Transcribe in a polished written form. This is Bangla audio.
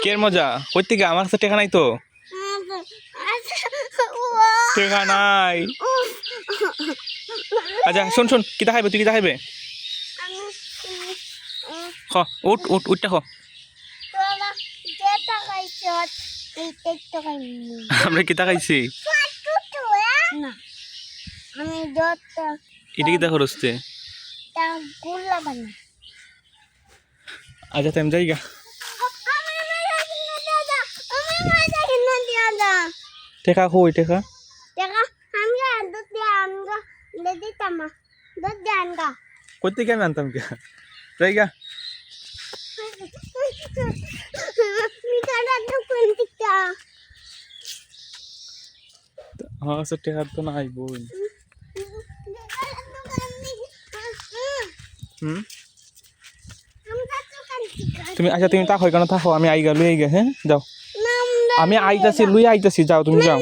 কে মজা কই থেকে আমার কাছে টাকা নাই তো টাকা নাই আচ্ছা শুন শুন কিতা খাইবে তুই কিতা খাইবে খ উঠ উঠ উঠটা খ আমরা কিতা খাইছি এটা কিতা খরচতে আচ্ছা তেম যাইগা টেকা কই টেকা কই থেকে আমি আনতাম কে যাইগা হ্যাঁ সে টেকা তো নাই বই তুমি আচ্ছা তুমি তা হয় কেন থাকো আমি আইগা লুই আইগা হ্যাঁ যাও আমি আইতাছি লুই আইতাছি যাও তুমি যাও